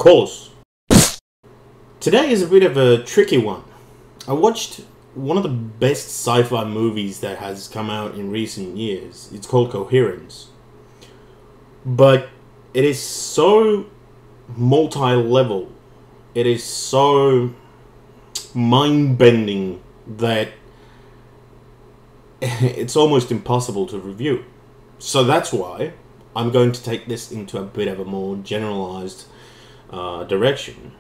course. Today is a bit of a tricky one. I watched one of the best sci-fi movies that has come out in recent years. It's called Coherence. But it is so multi-level. It is so mind-bending that it's almost impossible to review. So that's why I'm going to take this into a bit of a more generalized direction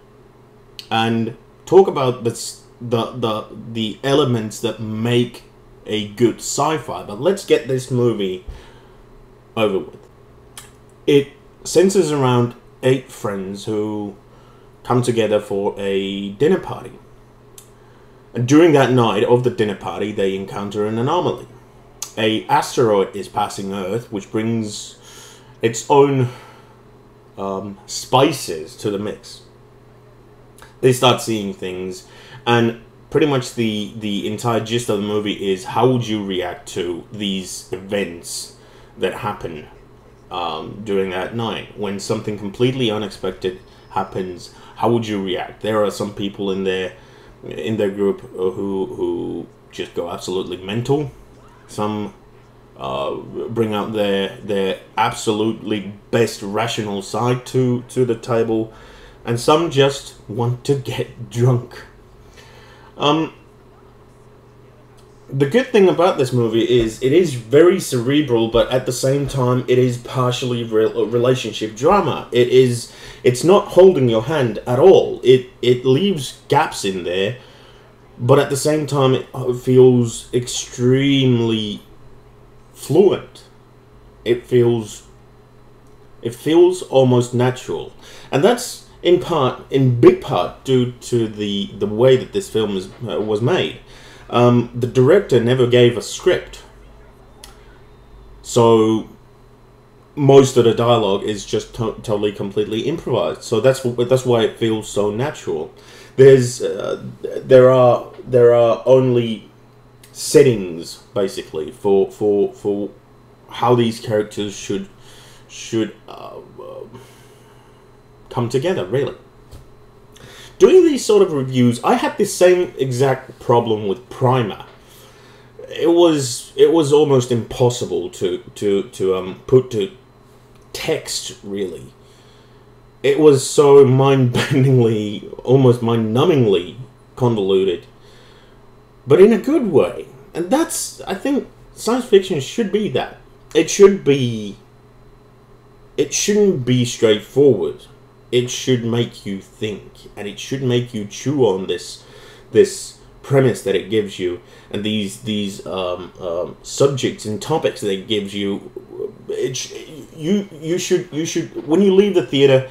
and talk about the elements that make a good sci-fi. But let's get this movie over with. It centers around 8 friends who come together for a dinner party. And during that night of the dinner party, they encounter an anomaly. An asteroid is passing Earth, which brings its own spices to the mix. They start seeing things, and pretty much the entire gist of the movie is how would you react to these events that happen during that night. When something completely unexpected happens, how would you react? There are some people in their group who just go absolutely mental. Some bring out their absolutely best rational side to the table, and some just want to get drunk. The good thing about this movie is it is very cerebral, but at the same time it is partially relationship drama. It's not holding your hand at all. It leaves gaps in there, but at the same time it feels extremely fluent. It feels almost natural, and that's in big part due to the way that this film was made. The director never gave a script, so most of the dialogue is just totally completely improvised. So that's why it feels so natural. There are only settings basically for how these characters should come together, really. Doing these sort of reviews, I had the same exact problem with Primer. It was almost impossible to put to text, really. It was so mind-bendingly, almost mind-numbingly convoluted, but in a good way. And that's, I think, science fiction should be that. It shouldn't be straightforward. It should make you think, and it should make you chew on this premise that it gives you, and these subjects and topics that it gives you. You should when you leave the theater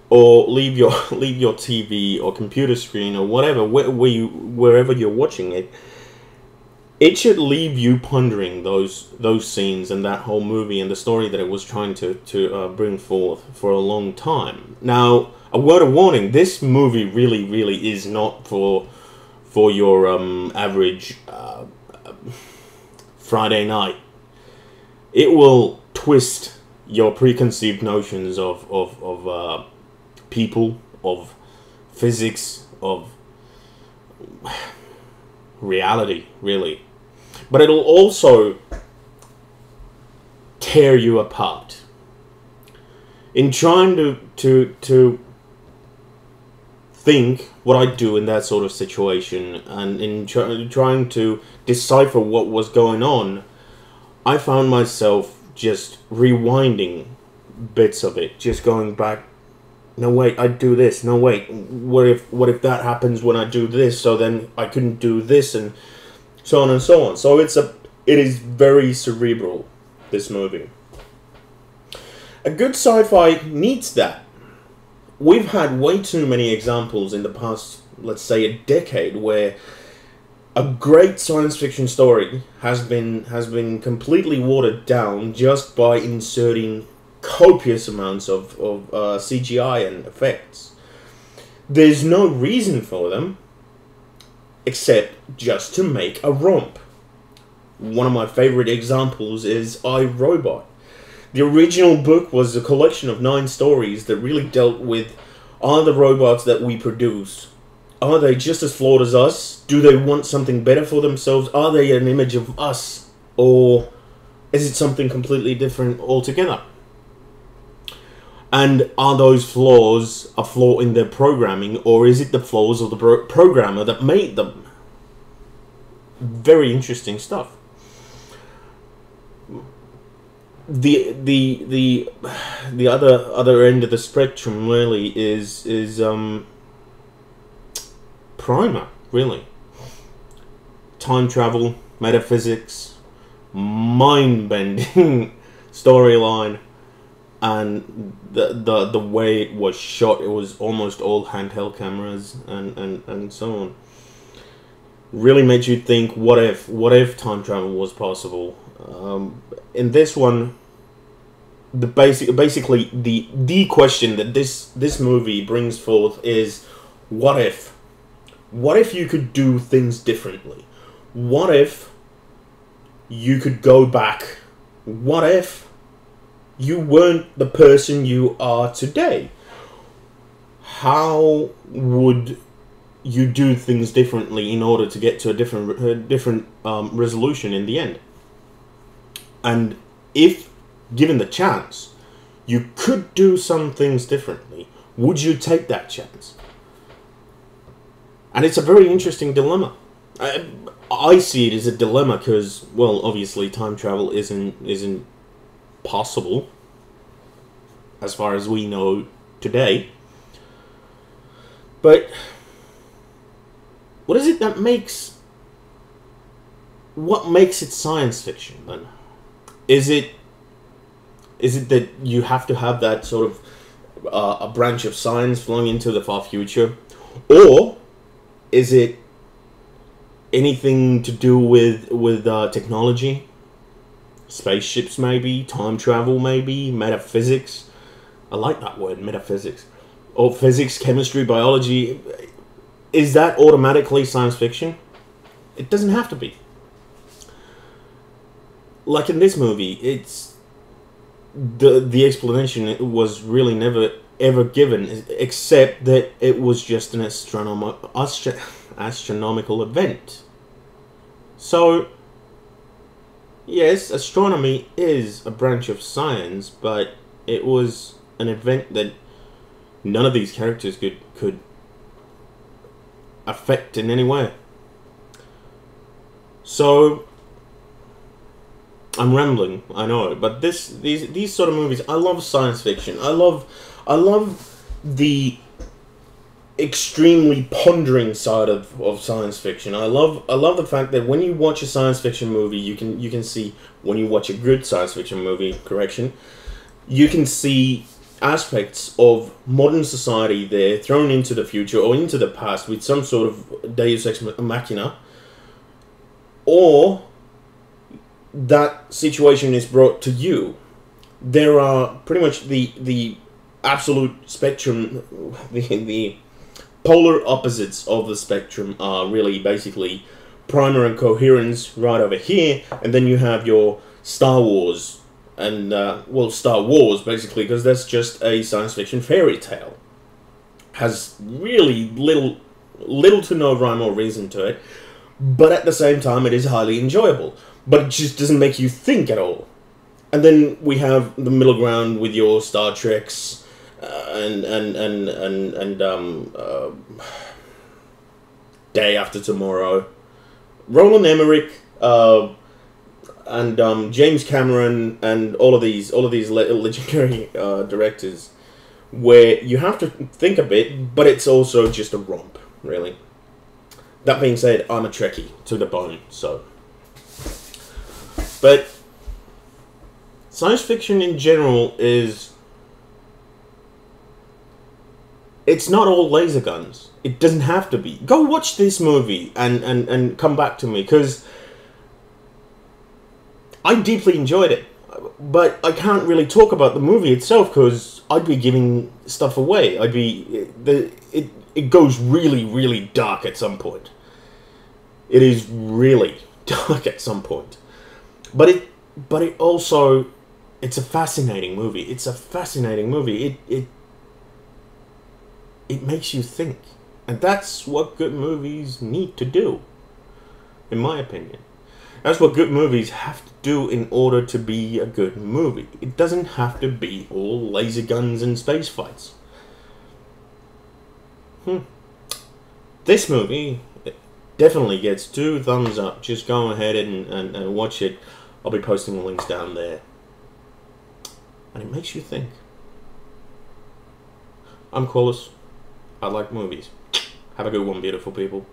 or leave your TV or computer screen or whatever wherever you're watching it, it should leave you pondering those scenes and that whole movie and the story that it was trying to bring forth for a long time. Now, a word of warning: this movie really is not for your average Friday night. It will twist your preconceived notions of people, of physics, of reality, really. But it'll also tear you apart. In trying to think what I'd do in that sort of situation, and in trying to decipher what was going on, I found myself just rewinding bits of it, just going back. No, wait, I'd do this. No, wait, what if that happens when I do this? So then I couldn't do this, and so on and so on. So it is very cerebral, this movie. A good sci-fi needs that. We've had way too many examples in the past, let's say a decade, where a great science fiction story has been completely watered down just by inserting copious amounts of CGI and effects. There's no reason for them except just to make a romp. One of my favorite examples is I, Robot. The original book was a collection of 9 stories that really dealt with Are the robots that we produce, are they just as flawed as us? Do they want something better for themselves? Are they an image of us? Or is it something completely different altogether? And are those flaws a flaw in their programming, or is it the flaws of the programmer that made them? Very interesting stuff. The other end of the spectrum really is Primer, really. Time travel, metaphysics, mind-bending storyline, and the way it was shot. It was almost all handheld cameras and so on. Really made you think, what if time travel was possible? In this one, basically the question that this movie brings forth is, what if? What if you could do things differently? What if you could go back? What if you weren't the person you are today? How would you do things differently in order to get to a different resolution in the end? And if given the chance, you could do some things differently, would you take that chance? And it's a very interesting dilemma. I see it as a dilemma because, well, obviously time travel isn't possible as far as we know today. But what is it that makes... what makes it science fiction, then? Is it that you have to have that sort of a branch of science flowing into the far future? Or is it anything to do with technology? Spaceships, maybe? Time travel, maybe? Metaphysics? I like that word, metaphysics. Or physics, chemistry, biology. Is that automatically science fiction? It doesn't have to be. Like in this movie, it's the explanation was really never ever given, except that it was just an astronomical event. So, yes, astronomy is a branch of science, but it was an event that none of these characters could affect in any way. So, I'm rambling, I know, but these sort of movies, I love science fiction. I love the extremely pondering side of science fiction. I love the fact that when you watch a science fiction movie, you can see, when you watch a good science fiction movie, you can see aspects of modern society there thrown into the future or into the past with some sort of deus ex machina, or that situation is brought to you. There are pretty much the absolute spectrum, the polar opposites of the spectrum are really basically Primer and Coherence right over here, and then you have your Star Wars, and well, Star Wars basically, because that's just a science fiction fairy tale. Has really little to no rhyme or reason to it, but at the same time it is highly enjoyable. But it just doesn't make you think at all. And then we have the middle ground with your Star Treks and Day After Tomorrow, Roland Emmerich, and James Cameron, and all of these legendary directors, where you have to think a bit, but it's also just a romp, really. That being said, I'm a Trekkie to the bone, so. But science fiction in general is... it's not all laser guns. It doesn't have to be. Go watch this movie and come back to me, because I deeply enjoyed it. But I can't really talk about the movie itself, because I'd be giving stuff away. It goes really, really dark at some point. It is really dark at some point. But it also, it's a fascinating movie. It's a fascinating movie. it makes you think. And that's what good movies need to do, in my opinion. That's what good movies have to do in order to be a good movie. It doesn't have to be all laser guns and space fights. This movie definitely gets 2 thumbs up. Just go ahead and watch it. I'll be posting the links down there. And it makes you think. I'm Qualus. I like movies. Have a good one, beautiful people.